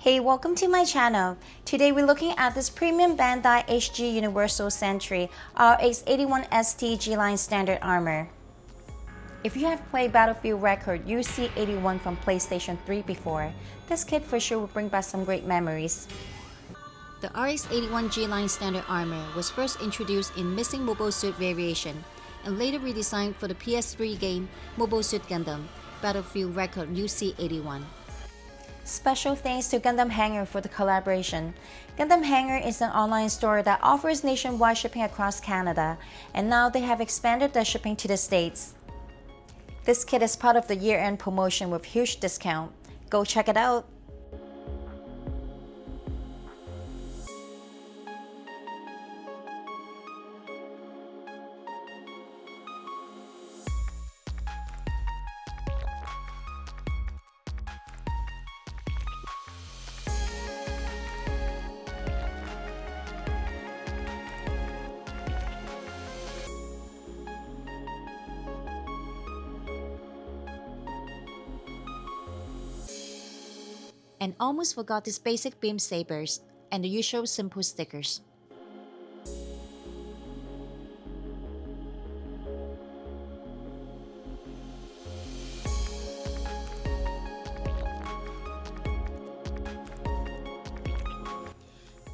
Hey, welcome to my channel. Today we're looking at this premium Bandai HG Universal Sentry RX-81ST G-Line Standard Armor. If you have played Battlefield Record UC-81 from PlayStation 3 before, this kit for sure will bring back some great memories. The RX-81 G-Line Standard Armor was first introduced in Missing Mobile Suit variation and later redesigned for the PS3 game Mobile Suit Gundam Battlefield Record UC-81. Special thanks to Gundam Hangar for the collaboration. Gundam Hangar is an online store that offers nationwide shipping across Canada, and now they have expanded their shipping to the States. This kit is part of the year-end promotion with huge discount. Go check it out! And almost forgot these basic beam sabers and the usual simple stickers.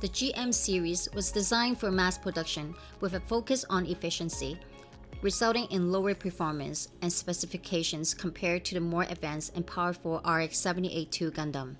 The GM series was designed for mass production with a focus on efficiency, resulting in lower performance and specifications compared to the more advanced and powerful RX-78 Gundam.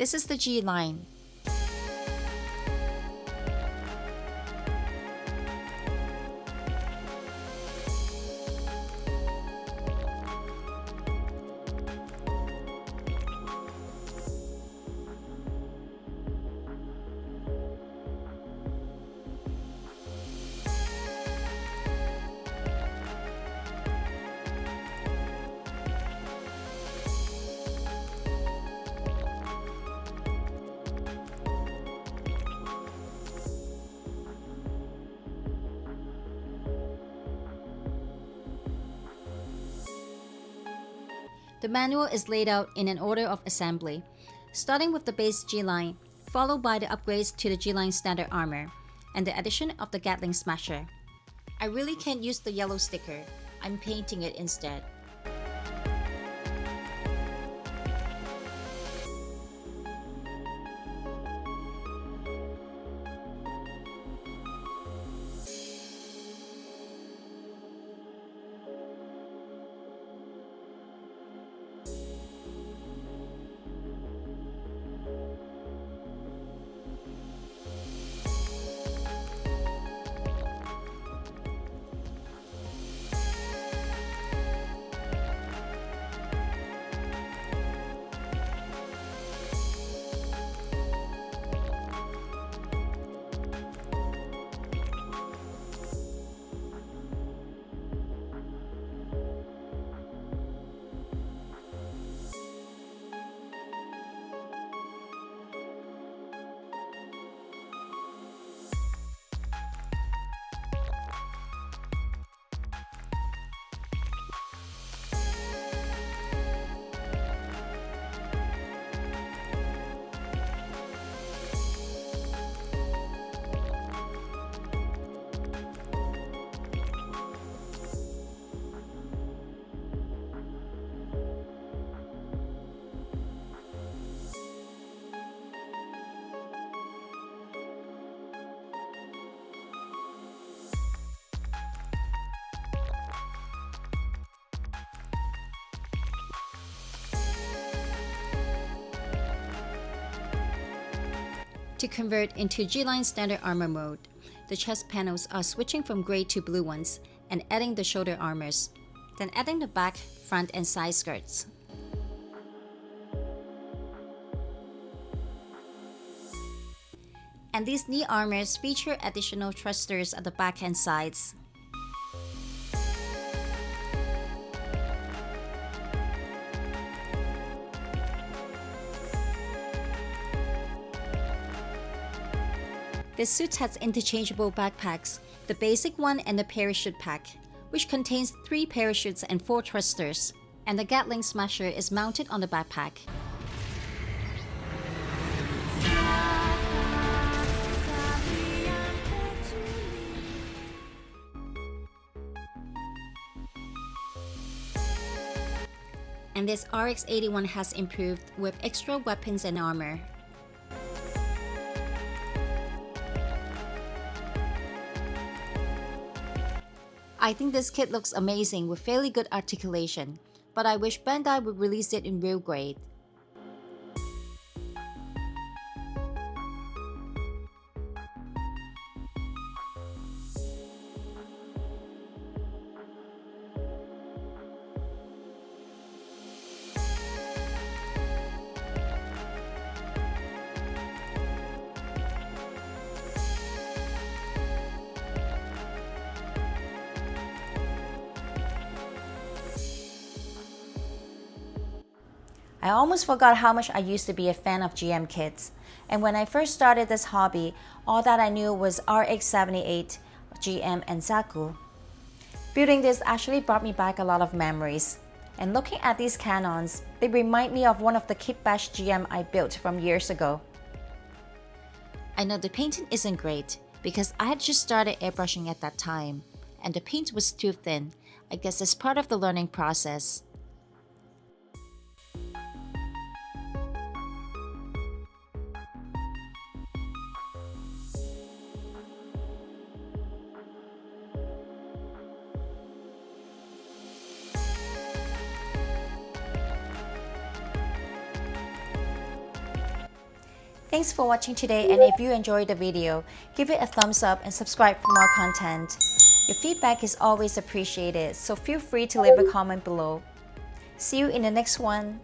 This is the G-Line. The manual is laid out in an order of assembly, starting with the base G-Line, followed by the upgrades to the G-Line Standard Armor, and the addition of the Gatling Smasher. I really can't use the yellow sticker, I'm painting it instead. To convert into G-line standard armor mode, the chest panels are switching from gray to blue ones and adding the shoulder armors, then adding the back, front, and side skirts. And these knee armors feature additional thrusters at the back and sides. This suit has interchangeable backpacks, the basic one and the parachute pack, which contains 3 parachutes and 4 thrusters, and the Gatling Smasher is mounted on the backpack. And this RX-81 has improved with extra weapons and armor. I think this kit looks amazing with fairly good articulation, but I wish Bandai would release it in real grade. I almost forgot how much I used to be a fan of GM kits, and when I first started this hobby, all that I knew was RX-78, GM, and Zaku. Building this actually brought me back a lot of memories, and looking at these cannons, they remind me of one of the Kit Bash GM I built from years ago. I know the painting isn't great, because I had just started airbrushing at that time, and the paint was too thin. I guess it's part of the learning process. Thanks for watching today, and if you enjoyed the video, give it a thumbs up and subscribe for more content. Your feedback is always appreciated, so feel free to leave a comment below. See you in the next one.